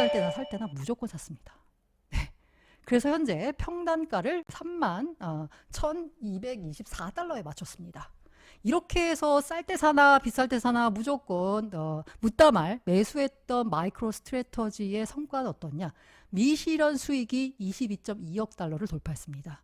투자할 때나 살 때나 무조건 샀습니다. 네. 그래서 현재 평단가를 31,224달러에 맞췄습니다. 이렇게 해서 쌀 때 사나 비쌀 때 사나 무조건 묻다말 매수했던 마이크로 스트래터지의 성과는 어떻냐? 미실현 수익이 22.2억 달러를 돌파했습니다.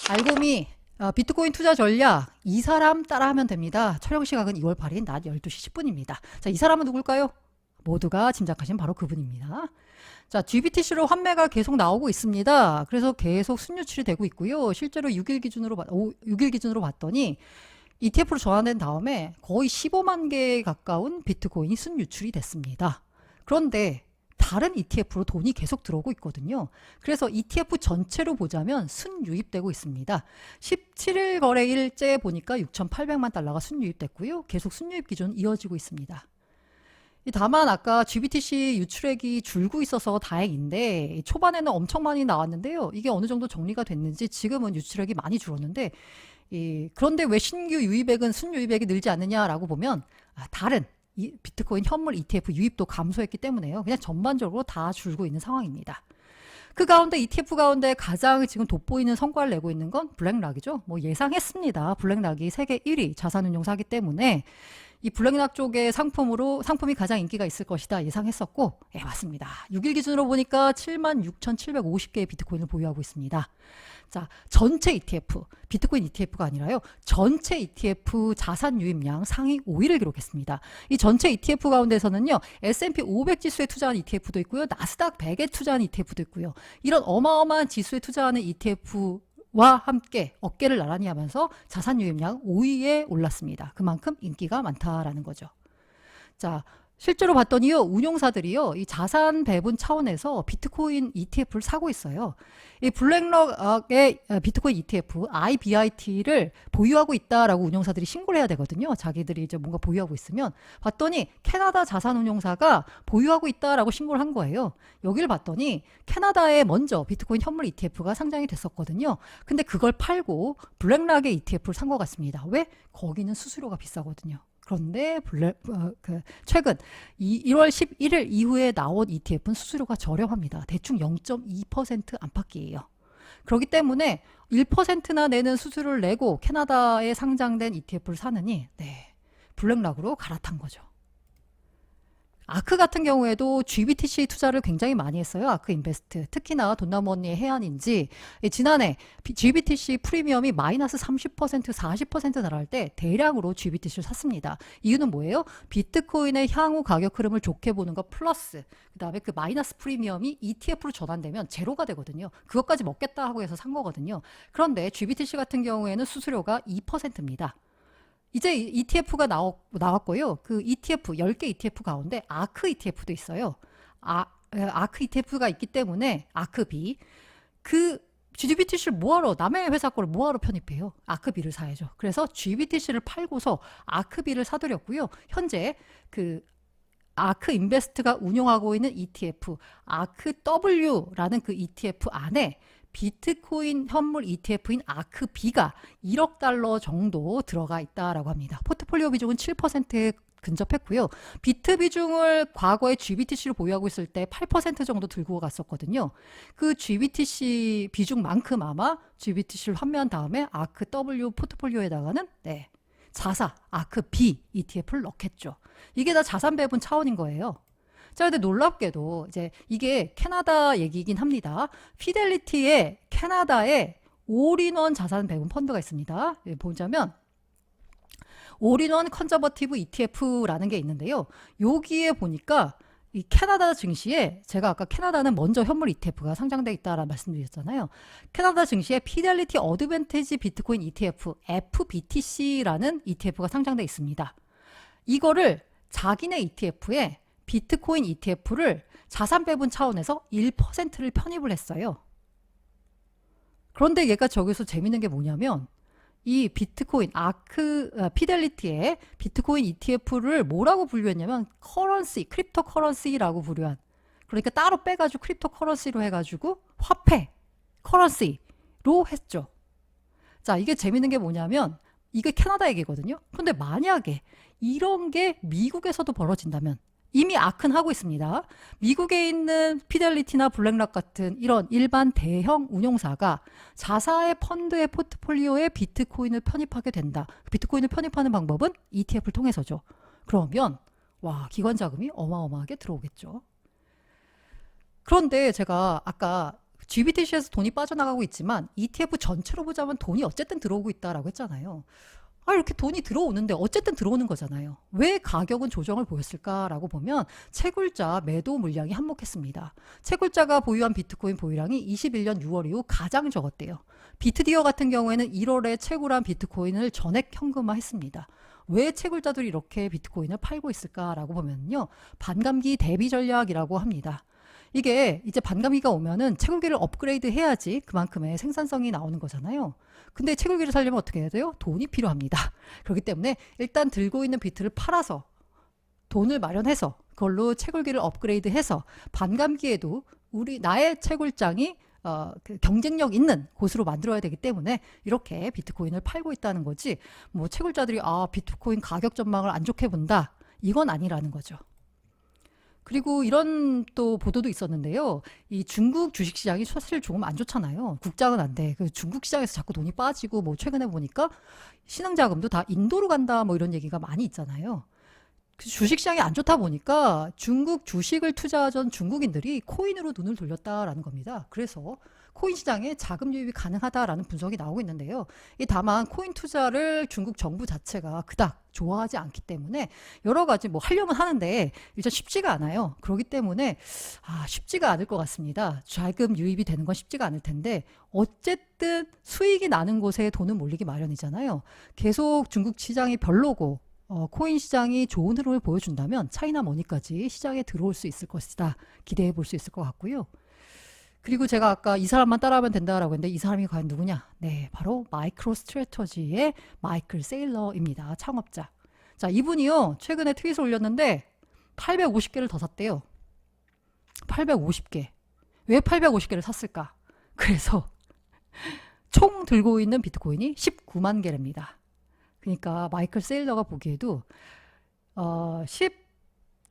알고미 비트코인 투자 전략 이 사람 따라하면 됩니다. 촬영 시각은 2월 8일 낮 12시 10분입니다. 자, 이 사람은 누굴까요? 모두가 짐작하신 바로 그분입니다. 자, GBTC로 환매가 계속 나오고 있습니다. 그래서 계속 순유출이 되고 있고요. 실제로 6일 기준으로 봤더니 ETF로 전환된 다음에 거의 15만 개에 가까운 비트코인이 순유출이 됐습니다. 그런데 다른 ETF로 돈이 계속 들어오고 있거든요. 그래서 ETF 전체로 보자면 순유입되고 있습니다. 17일 거래일째 보니까 6,800만 달러가 순유입됐고요. 계속 순유입 기준 이어지고 있습니다. 다만 아까 GBTC 유출액이 줄고 있어서 다행인데 초반에는 엄청 많이 나왔는데요. 이게 어느 정도 정리가 됐는지 지금은 유출액이 많이 줄었는데 그런데 왜 신규 유입액은 순유입액이 늘지 않느냐라고 보면 다른 비트코인 현물 ETF 유입도 감소했기 때문에요. 그냥 전반적으로 다 줄고 있는 상황입니다. 그 가운데 ETF 가운데 가장 지금 돋보이는 성과를 내고 있는 건 블랙락이죠. 뭐 예상했습니다. 블랙락이 세계 1위 자산운용사기 때문에 이 블랙락 쪽의 상품이 가장 인기가 있을 것이다 예상했었고, 예, 맞습니다. 6일 기준으로 보니까 76,750개의 비트코인을 보유하고 있습니다. 자, 전체 ETF, 비트코인 ETF가 아니라요. 전체 ETF 자산 유입량 상위 5위를 기록했습니다. 이 전체 ETF 가운데서는요. S&P 500 지수에 투자한 ETF도 있고요. 나스닥 100에 투자한 ETF도 있고요. 이런 어마어마한 지수에 투자하는 ETF와 함께 어깨를 나란히 하면서 자산 유입량 5위에 올랐습니다. 그만큼 인기가 많다라는 거죠. 자, 실제로 봤더니요, 운용사들이요, 이 자산 배분 차원에서 비트코인 ETF를 사고 있어요. 이 블랙락의 비트코인 ETF, IBIT를 보유하고 있다라고 운용사들이 신고를 해야 되거든요. 자기들이 이제 뭔가 보유하고 있으면. 봤더니 캐나다 자산운용사가 보유하고 있다라고 신고를 한 거예요. 여기를 봤더니 캐나다에 먼저 비트코인 현물 ETF가 상장이 됐었거든요. 근데 그걸 팔고 블랙락의 ETF를 산 것 같습니다. 왜? 거기는 수수료가 비싸거든요. 그런데 최근 1월 11일 이후에 나온 ETF는 수수료가 저렴합니다. 대충 0.2% 안팎이에요. 그렇기 때문에 1%나 내는 수수료를 내고 캐나다에 상장된 ETF를 사느니 블랙락으로 갈아탄 거죠. 아크 같은 경우에도 GBTC 투자를 굉장히 많이 했어요. 아크 인베스트. 특히나 돈나무 언니의 해안인지 지난해 GBTC 프리미엄이 마이너스 30%, 40% 달할 때 대량으로 GBTC를 샀습니다. 이유는 뭐예요? 비트코인의 향후 가격 흐름을 좋게 보는 것 플러스 그 다음에 그 마이너스 프리미엄이 ETF로 전환되면 제로가 되거든요. 그것까지 먹겠다 하고 해서 산 거거든요. 그런데 GBTC 같은 경우에는 수수료가 2%입니다. 이제 ETF가 나왔고요. 그 ETF, 10개 ETF 가운데 아크 ETF도 있어요. 아크 ETF가 있기 때문에 아크비. 그 GBTC를 뭐하러, 남의 회사 거를 뭐하러 편입해요? 아크비를 사야죠. 그래서 GBTC를 팔고서 아크비를 사들였고요. 현재 그 아크 인베스트가 운용하고 있는 ETF, 아크 W라는 그 ETF 안에 비트코인 현물 ETF인 아크비가 1억 달러 정도 들어가 있다라고 합니다. 포트폴리오 비중은 7%에 근접했고요. 비트 비중을 과거에 GBTC를 보유하고 있을 때 8% 정도 들고 갔었거든요. 그 GBTC 비중만큼 아마 GBTC를 환매한 다음에 아크 W 포트폴리오에다가는 자사 아크비 ETF를 넣겠죠. 이게 다 자산 배분 차원인 거예요. 자, 근데 놀랍게도 이제 이게 캐나다 얘기이긴 합니다. 피델리티의 캐나다에 올인원 자산 배분 펀드가 있습니다. 보자면 올인원 컨저버티브 ETF라는 게 있는데요. 여기에 보니까 이 캐나다 증시에 제가 아까 캐나다는 먼저 현물 ETF가 상장돼 있다라는 말씀드렸잖아요. 캐나다 증시에 피델리티 어드밴티지 비트코인 ETF FBTC라는 ETF가 상장돼 있습니다. 이거를 자기네 ETF에 비트코인 ETF를 자산 배분 차원에서 1%를 편입을 했어요. 그런데 얘가 저기서 재밌는 게 뭐냐면 이 비트코인 피델리티의 비트코인 ETF를 뭐라고 분류했냐면 크립토 커런시라고 분류한 그러니까 따로 빼가지고 크립토 커런시로 해가지고 화폐, 커런시로 했죠. 자, 이게 재밌는 게 뭐냐면 이게 캐나다 얘기거든요. 근데 만약에 이런 게 미국에서도 벌어진다면 이미 아큰 하고 있습니다. 미국에 있는 피델리티나 블랙락 같은 이런 일반 대형 운용사가 자사의 펀드의 포트폴리오에 비트코인을 편입하게 된다. 비트코인을 편입하는 방법은 ETF를 통해서죠. 그러면 와, 기관 자금이 어마어마하게 들어오겠죠. 그런데 제가 아까 GBTC에서 돈이 빠져나가고 있지만 ETF 전체로 보자면 돈이 어쨌든 들어오고 있다라고 했잖아요. 이렇게 돈이 들어오는데 어쨌든 들어오는 거잖아요. 왜 가격은 조정을 보였을까라고 보면 채굴자 매도 물량이 한몫했습니다. 채굴자가 보유한 비트코인 보유량이 21년 6월 이후 가장 적었대요. 비트디어 같은 경우에는 1월에 채굴한 비트코인을 전액 현금화했습니다. 왜 채굴자들이 이렇게 비트코인을 팔고 있을까라고 보면요. 반감기 대비 전략이라고 합니다. 이게 이제 반감기가 오면은 채굴기를 업그레이드 해야지 그만큼의 생산성이 나오는 거잖아요. 근데 채굴기를 사려면 어떻게 해야 돼요? 돈이 필요합니다. 그렇기 때문에 일단 들고 있는 비트를 팔아서 돈을 마련해서 그걸로 채굴기를 업그레이드 해서 반감기에도 나의 채굴장이 그 경쟁력 있는 곳으로 만들어야 되기 때문에 이렇게 비트코인을 팔고 있다는 거지, 뭐 채굴자들이 비트코인 가격 전망을 안 좋게 본다, 이건 아니라는 거죠. 그리고 이런 또 보도도 있었는데요. 이 중국 주식시장이 사실 조금 안 좋잖아요. 국장은 안 돼. 그 중국 시장에서 자꾸 돈이 빠지고, 뭐 최근에 보니까 신흥자금도 다 인도로 간다, 뭐 이런 얘기가 많이 있잖아요. 그 주식시장이 안 좋다 보니까 중국 주식을 투자하던 중국인들이 코인으로 눈을 돌렸다라는 겁니다. 그래서 코인 시장에 자금 유입이 가능하다라는 분석이 나오고 있는데요. 다만 코인 투자를 중국 정부 자체가 그닥 좋아하지 않기 때문에 여러 가지 뭐 하려면 하는데 일단 쉽지가 않아요. 그렇기 때문에 쉽지가 않을 것 같습니다. 자금 유입이 되는 건 쉽지가 않을 텐데 어쨌든 수익이 나는 곳에 돈은 몰리기 마련이잖아요. 계속 중국 시장이 별로고 코인 시장이 좋은 흐름을 보여준다면 차이나 머니까지 시장에 들어올 수 있을 것이다. 기대해 볼 수 있을 것 같고요. 그리고 제가 아까 이 사람만 따라하면 된다라고 했는데 이 사람이 과연 누구냐? 네, 바로 마이크로 스트래터지의 마이클 세일러입니다. 창업자. 자, 이분이요, 최근에 트윗을 올렸는데 850개를 더 샀대요. 850개. 왜 850개를 샀을까? 그래서 총 들고 있는 비트코인이 19만 개랍니다. 그러니까 마이클 세일러가 보기에도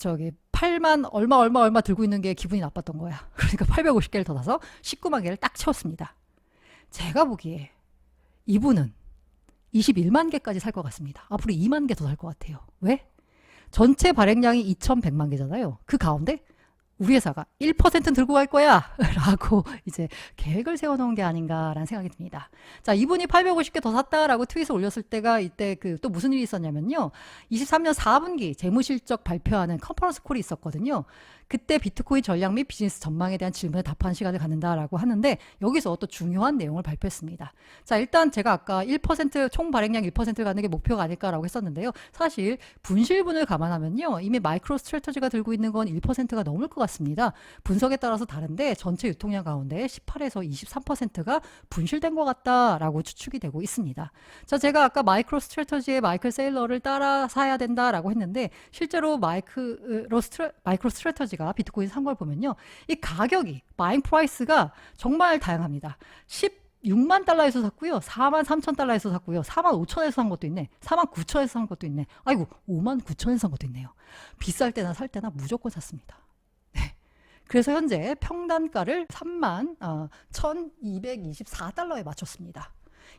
8만 얼마 들고 있는 게 기분이 나빴던 거야. 그러니까 850개를 더 사서 19만 개를 딱 채웠습니다. 제가 보기에 이분은 21만 개까지 살 것 같습니다. 앞으로 2만 개 더 살 것 같아요. 왜? 전체 발행량이 2,100만 개잖아요. 그 가운데 우리 회사가 1%는 들고 갈 거야 라고 이제 계획을 세워놓은 게 아닌가라는 생각이 듭니다. 자, 이분이 850개 더 샀다라고 트윗을 올렸을 때가 이때 또 무슨 일이 있었냐면요. 23년 4분기 재무실적 발표하는 컨퍼런스 콜이 있었거든요. 그때 비트코인 전략 및 비즈니스 전망에 대한 질문에 답하는 시간을 갖는다라고 하는데 여기서 또 중요한 내용을 발표했습니다. 자, 일단 제가 아까 1% 총 발행량 1%를 갖는 게 목표가 아닐까라고 했었는데요. 사실 분실분을 감안하면요. 이미 마이크로 스트래터지가 들고 있는 건 1%가 넘을 것 같습니다. 분석에 따라서 다른데 전체 유통량 가운데 18에서 23%가 분실된 것 같다라고 추측이 되고 있습니다. 자, 제가 아까 마이크로 스트래터지의 마이클 세일러를 따라 사야 된다라고 했는데 실제로 마이크로 스트래터지가 비트코인 산 걸 보면요. 이 가격이, 바잉 프라이스가 정말 다양합니다. 16만 달러에서 샀고요. 4만 3천 달러에서 샀고요. 4만 5천에서 산 것도 있네. 4만 9천에서 산 것도 있네. 아이고, 5만 9천에서 산 것도 있네요. 비쌀 때나 살 때나 무조건 샀습니다. 네. 그래서 현재 평단가를 3만 1,224달러에 맞췄습니다.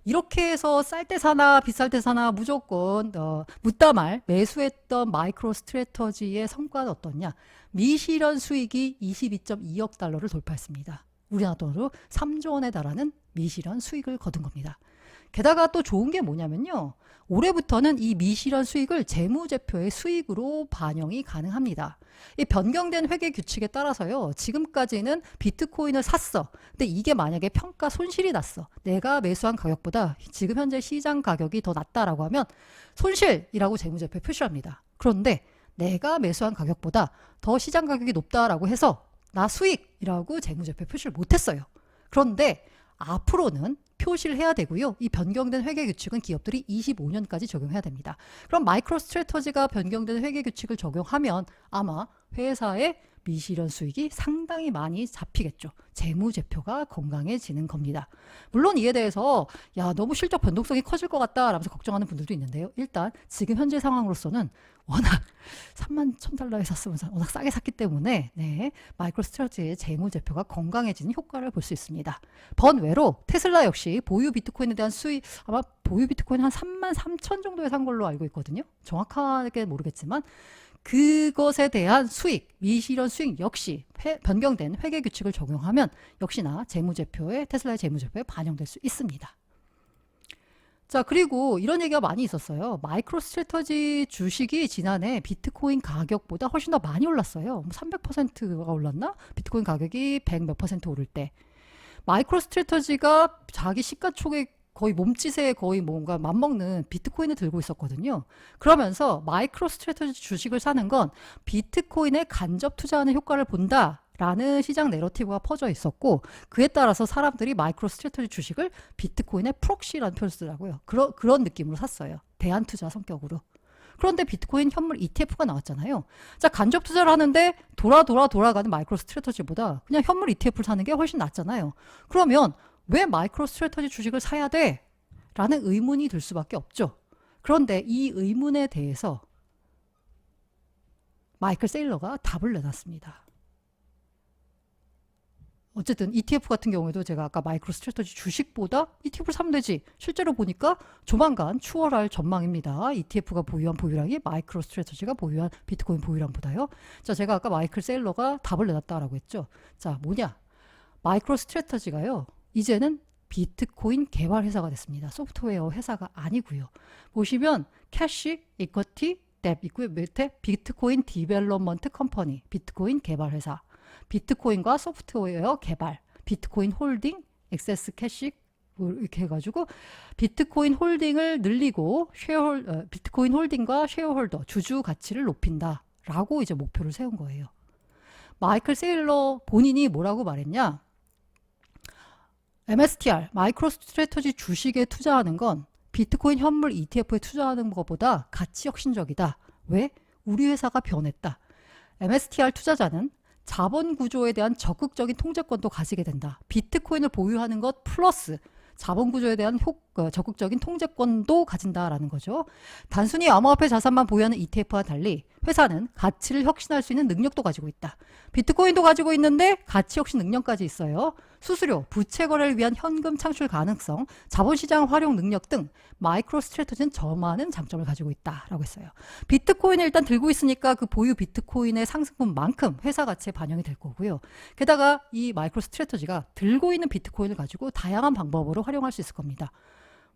이렇게 해서 쌀 때 사나 비쌀 때 사나 무조건 묻다 말 매수했던 마이크로 스트래터지의 성과는 어떻냐? 미실현 수익이 22.2억 달러를 돌파했습니다. 우리나라 돈으로 3조 원에 달하는 미실현 수익을 거둔 겁니다. 게다가 또 좋은 게 뭐냐면요. 올해부터는 이 미실현 수익을 재무제표의 수익으로 반영이 가능합니다. 이 변경된 회계 규칙에 따라서요. 지금까지는 비트코인을 샀어. 근데 이게 만약에 평가 손실이 났어. 내가 매수한 가격보다 지금 현재 시장 가격이 더 낮다라고 하면 손실이라고 재무제표에 표시합니다. 그런데 내가 매수한 가격보다 더 시장 가격이 높다라고 해서 나 수익이라고 재무제표에 표시를 못했어요. 그런데 앞으로는 표시를 해야 되고요. 이 변경된 회계 규칙은 기업들이 25년까지 적용해야 됩니다. 그럼 마이크로 스트래터지가 변경된 회계 규칙을 적용하면 아마 회사의 미실현 수익이 상당히 많이 잡히겠죠. 재무제표가 건강해지는 겁니다. 물론 이에 대해서 야 너무 실적 변동성이 커질 것 같다 라면서 걱정하는 분들도 있는데요. 일단 지금 현재 상황으로서는 워낙 31,000달러에 샀으면 워낙 싸게 샀기 때문에 네, 마이크로스트러지의 재무제표가 건강해지는 효과를 볼 수 있습니다. 번외로 테슬라 역시 보유 비트코인에 대한 수익 아마 보유 비트코인 한 33,000 정도에 산 걸로 알고 있거든요. 정확하게 모르겠지만 그것에 대한 수익, 미실현 수익 역시 변경된 회계 규칙을 적용하면 역시나 재무제표에 테슬라의 재무제표에 반영될 수 있습니다. 자, 그리고 이런 얘기가 많이 있었어요. 마이크로스트래터지 주식이 지난해 비트코인 가격보다 훨씬 더 많이 올랐어요. 300%가 올랐나? 비트코인 가격이 100 몇 퍼센트 오를 때. 마이크로스트래터지가 자기 시가총액 거의 몸짓에 거의 뭔가 맞먹는 비트코인을 들고 있었거든요. 그러면서 마이크로스트래터지 주식을 사는 건 비트코인에 간접 투자하는 효과를 본다. 라는 시장 내러티브가 퍼져 있었고 그에 따라서 사람들이 마이크로스트래터지 주식을 비트코인의 프록시라는 표현을 쓰더라고요. 그런 느낌으로 샀어요. 대안투자 성격으로. 그런데 비트코인 현물 ETF가 나왔잖아요. 자, 간접 투자를 하는데 돌아가는 마이크로스트래터지보다 그냥 현물 ETF를 사는 게 훨씬 낫잖아요. 그러면 왜 마이크로스트래터지 주식을 사야 돼? 라는 의문이 들 수밖에 없죠. 그런데 이 의문에 대해서 마이클 세일러가 답을 내놨습니다. 어쨌든 ETF 같은 경우에도 제가 아까 마이크로스트래터지 주식보다 ETF를 사면 되지. 실제로 보니까 조만간 추월할 전망입니다. ETF가 보유한 보유량이 마이크로스트래터지가 보유한 비트코인 보유량보다요. 자, 제가 아까 마이클 세일러가 답을 내놨다라고 했죠. 자, 뭐냐? 마이크로스트래터지가요. 이제는 비트코인 개발 회사가 됐습니다. 소프트웨어 회사가 아니고요. 보시면 캐시, 이쿼티, 뎁 있고요. 밑에 비트코인 디벨롭먼트 컴퍼니, 비트코인 개발 회사. 비트코인과 소프트웨어 개발, 비트코인 홀딩, 액세스 캐시 이렇게 해가지고 비트코인 홀딩을 늘리고 비트코인 홀딩과 쉐어홀더 주주 가치를 높인다라고 이제 목표를 세운 거예요. 마이클 세일러 본인이 뭐라고 말했냐? MSTR, 마이크로스트래터지 주식에 투자하는 건 비트코인 현물 ETF에 투자하는 것보다 가치 혁신적이다. 왜? 우리 회사가 변했다. MSTR 투자자는 자본 구조에 대한 적극적인 통제권도 가지게 된다. 비트코인을 보유하는 것 플러스 자본 구조에 대한 적극적인 통제권도 가진다라는 거죠. 단순히 암호화폐 자산만 보유하는 ETF와 달리 회사는 가치를 혁신할 수 있는 능력도 가지고 있다. 비트코인도 가지고 있는데 가치 혁신 능력까지 있어요. 수수료, 부채 거래를 위한 현금 창출 가능성, 자본시장 활용 능력 등 마이크로스트래터지는 저많은 장점을 가지고 있다라고 했어요. 비트코인을 일단 들고 있으니까 그 보유 비트코인의 상승분만큼 회사 가치에 반영이 될 거고요. 게다가 이 마이크로스트래터지가 들고 있는 비트코인을 가지고 다양한 방법으로 활용할 수 있을 겁니다.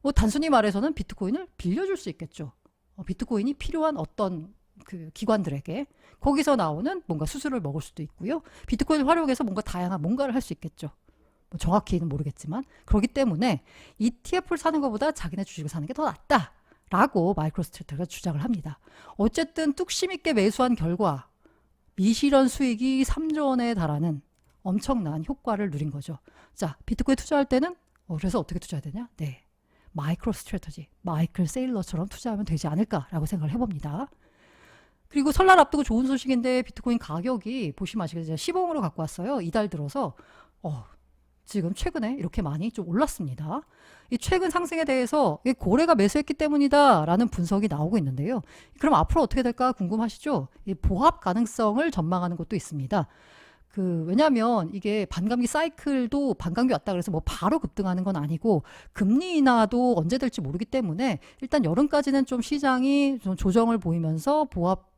뭐 단순히 말해서는 비트코인을 빌려줄 수 있겠죠. 비트코인이 필요한 어떤 그 기관들에게 거기서 나오는 뭔가 수수료를 먹을 수도 있고요. 비트코인을 활용해서 뭔가 다양한 뭔가를 할 수 있겠죠. 뭐 정확히는 모르겠지만 그렇기 때문에 ETF를 사는 것보다 자기네 주식을 사는 게 더 낫다라고 마이크로스트래터지가 주장을 합니다. 어쨌든 뚝심 있게 매수한 결과 미실현 수익이 3조 원에 달하는 엄청난 효과를 누린 거죠. 자, 비트코인 투자할 때는 그래서 어떻게 투자해야 되냐? 네, 마이크로스트래터지, 마이클 세일러처럼 투자하면 되지 않을까라고 생각을 해봅니다. 그리고 설날 앞두고 좋은 소식인데 비트코인 가격이 보시면 아시겠지만 시봉으로 갖고 왔어요. 이달 들어서 지금 최근에 이렇게 많이 좀 올랐습니다. 이 최근 상승에 대해서 고래가 매수했기 때문이다라는 분석이 나오고 있는데요. 그럼 앞으로 어떻게 될까 궁금하시죠? 이 보합 가능성을 전망하는 것도 있습니다. 왜냐하면 이게 반감기 사이클도 반감기 왔다 그래서 뭐 바로 급등하는 건 아니고 금리 인하도 언제 될지 모르기 때문에 일단 여름까지는 좀 시장이 좀 조정을 보이면서 보합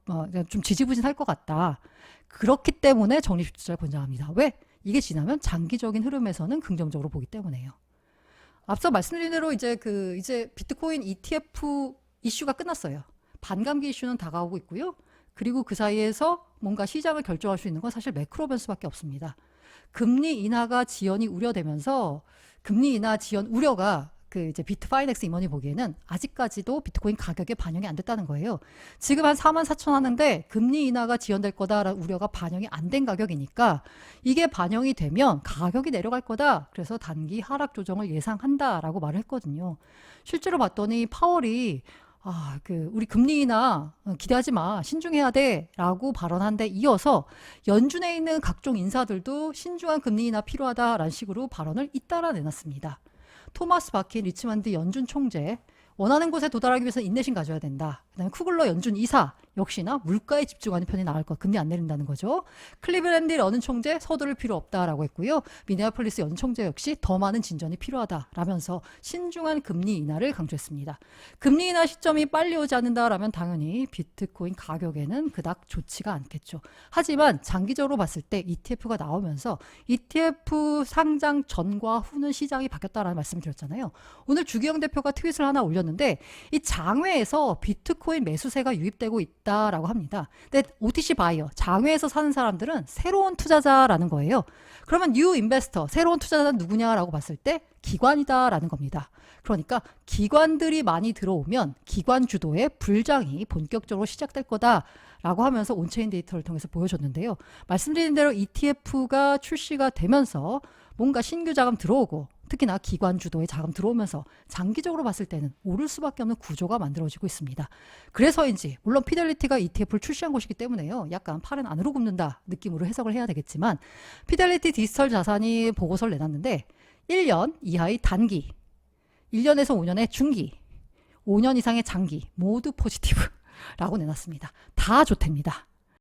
좀 지지부진할 것 같다. 그렇기 때문에 적립식 투자를 권장합니다. 왜? 이게 지나면 장기적인 흐름에서는 긍정적으로 보기 때문에요. 앞서 말씀드린 대로 이제 비트코인 ETF 이슈가 끝났어요. 반감기 이슈는 다가오고 있고요. 그리고 그 사이에서 뭔가 시장을 결정할 수 있는 건 사실 매크로 변수밖에 없습니다. 금리 인하가 지연이 우려되면서 금리 인하 지연 우려가 이제 비트파이넥스 임원이 보기에는 아직까지도 비트코인 가격에 반영이 안 됐다는 거예요. 지금 한 44,000 하는데 금리 인하가 지연될 거다라는 우려가 반영이 안 된 가격이니까 이게 반영이 되면 가격이 내려갈 거다. 그래서 단기 하락 조정을 예상한다라고 말을 했거든요. 실제로 봤더니 파월이 우리 금리 인하 기대하지 마. 신중해야 돼. 라고 발언한 데 이어서 연준에 있는 각종 인사들도 신중한 금리 인하 필요하다라는 식으로 발언을 잇따라 내놨습니다. 토마스 바킨 리치먼드 연준 총재, 원하는 곳에 도달하기 위해서 인내심 가져야 된다. 그다음에 쿠글러 연준 이사 역시나 물가에 집중하는 편이 나을 것. 금리 안 내린다는 거죠. 클리블랜드 연은 총재 서두를 필요 없다라고 했고요. 미네아폴리스 연은 총재 역시 더 많은 진전이 필요하다라면서 신중한 금리 인하를 강조했습니다. 금리 인하 시점이 빨리 오지 않는다라면 당연히 비트코인 가격에는 그닥 좋지가 않겠죠. 하지만 장기적으로 봤을 때 ETF가 나오면서 ETF 상장 전과 후는 시장이 바뀌었다라는 말씀을 드렸잖아요. 오늘 주기영 대표가 트윗을 하나 올렸는데 이 장외에서 비트코인 매수세가 유입되고 있다라고 합니다. 근데 OTC 바이어, 장외에서 사는 사람들은 새로운 투자자라는 거예요. 그러면 뉴 인베스터, 새로운 투자자는 누구냐라고 봤을 때 기관이다라는 겁니다. 그러니까 기관들이 많이 들어오면 기관 주도의 불장이 본격적으로 시작될 거다라고 하면서 온체인 데이터를 통해서 보여줬는데요. 말씀드린 대로 ETF가 출시가 되면서 뭔가 신규 자금 들어오고 특히나 기관 주도의 자금 들어오면서 장기적으로 봤을 때는 오를 수밖에 없는 구조가 만들어지고 있습니다. 그래서인지 물론 피델리티가 ETF를 출시한 것이기 때문에요. 약간 팔은 안으로 굽는다 느낌으로 해석을 해야 되겠지만 피델리티 디지털 자산이 보고서를 내놨는데 1년 이하의 단기, 1년에서 5년의 중기, 5년 이상의 장기 모두 포지티브라고 내놨습니다. 다 좋답니다.